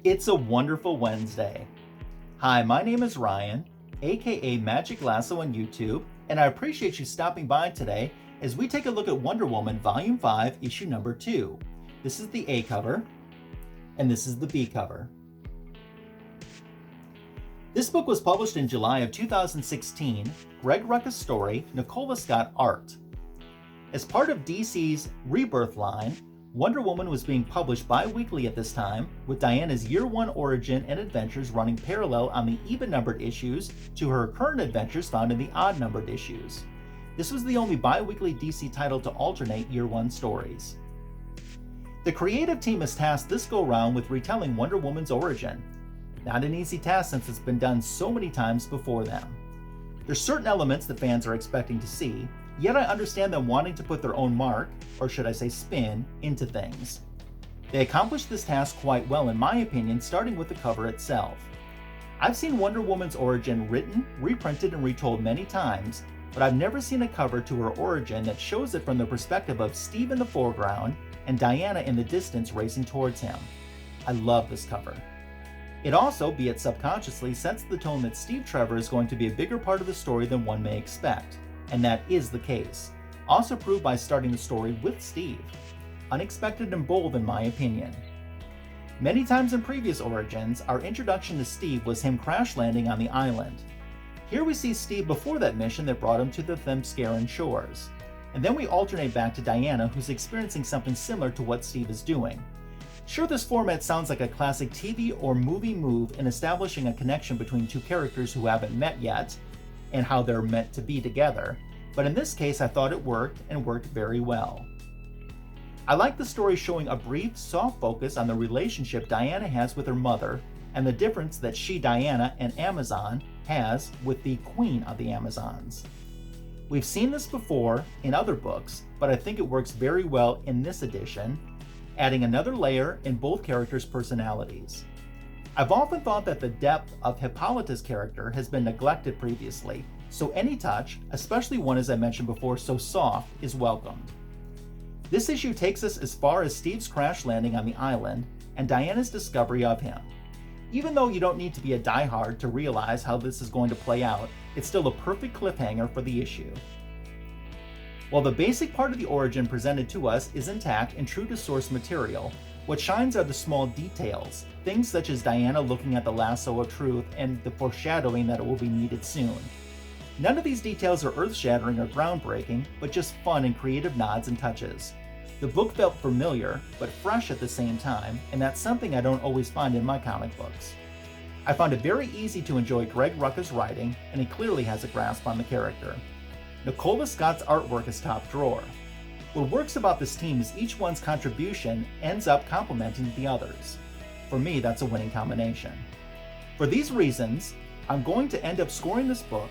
It's a wonderful Wednesday. Hi, my name is Ryan, aka Magic Lasso on YouTube, and I appreciate you stopping by today as we take a look at Wonder Woman Volume 5, Issue Number 2. This is the A cover, and this is the B cover. This book was published in July of 2016, Greg Rucka's story, Nicola Scott art. As part of DC's Rebirth line, Wonder Woman was being published bi-weekly at this time, with Diana's Year 1 origin and adventures running parallel on the even-numbered issues to her current adventures found in the odd-numbered issues. This was the only bi-weekly DC title to alternate Year 1 stories. The creative team is tasked this go-round with retelling Wonder Woman's origin. Not an easy task since it's been done so many times before them. There's certain elements that fans are expecting to see, yet I understand them wanting to put their own mark, or should I say spin, into things. They accomplished this task quite well in my opinion, starting with the cover itself. I've seen Wonder Woman's origin written, reprinted, and retold many times, but I've never seen a cover to her origin that shows it from the perspective of Steve in the foreground and Diana in the distance racing towards him. I love this cover. It also, be it subconsciously, sets the tone that Steve Trevor is going to be a bigger part of the story than one may expect. And that is the case. Also proved by starting the story with Steve. Unexpected and bold in my opinion. Many times in previous origins, our introduction to Steve was him crash landing on the island. Here we see Steve before that mission that brought him to the themyscira shores. And then we alternate back to Diana, who's experiencing something similar to what Steve is doing. Sure, this format sounds like a classic TV or movie move in establishing a connection between two characters who haven't met yet, and how they're meant to be together, but in this case I thought it worked, and worked very well. I like the story showing a brief, soft focus on the relationship Diana has with her mother, and the difference that she, Diana, an Amazon, has with the Queen of the Amazons. We've seen this before in other books, but I think it works very well in this edition, adding another layer in both characters' personalities. I've often thought that the depth of Hippolyta's character has been neglected previously, so any touch, especially one as I mentioned before so soft, is welcomed. This issue takes us as far as Steve's crash landing on the island and Diana's discovery of him. Even though you don't need to be a diehard to realize how this is going to play out, it's still a perfect cliffhanger for the issue. While the basic part of the origin presented to us is intact and true to source material, what shines are the small details, things such as Diana looking at the lasso of truth and the foreshadowing that it will be needed soon. None of these details are earth-shattering or groundbreaking, but just fun and creative nods and touches. The book felt familiar, but fresh at the same time, and that's something I don't always find in my comic books. I found it very easy to enjoy Greg Rucka's writing, and he clearly has a grasp on the character. Nicola Scott's artwork is top drawer. What works about this team is each one's contribution ends up complementing the others. For me, that's a winning combination. For these reasons, I'm going to end up scoring this book.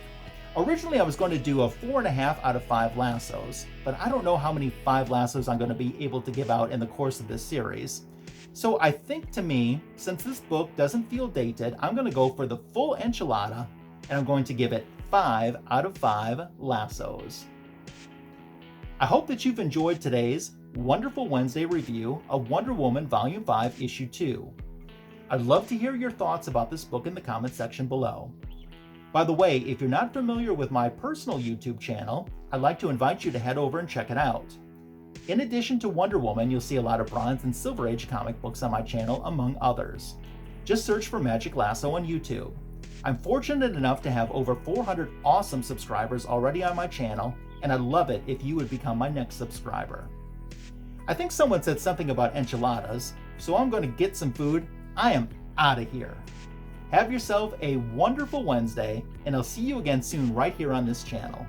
Originally, I was going to do a 4.5 out of 5 lassos, but I don't know how many 5 lassos I'm going to be able to give out in the course of this series. So I think to me, since this book doesn't feel dated, I'm going to go for the full enchilada, and I'm going to give it 5 out of 5 lassos. I hope that you've enjoyed today's Wonderful Wednesday review of Wonder Woman Volume 5, Issue 2. I'd love to hear your thoughts about this book in the comment section below. By the way, if you're not familiar with my personal YouTube channel, I'd like to invite you to head over and check it out. In addition to Wonder Woman, you'll see a lot of Bronze and Silver Age comic books on my channel, among others. Just search for Magic Lasso on YouTube. I'm fortunate enough to have over 400 awesome subscribers already on my channel, and I'd love it if you would become my next subscriber. I think someone said something about enchiladas, so I'm going to get some food. I am out of here. Have yourself a wonderful Wednesday, and I'll see you again soon right here on this channel.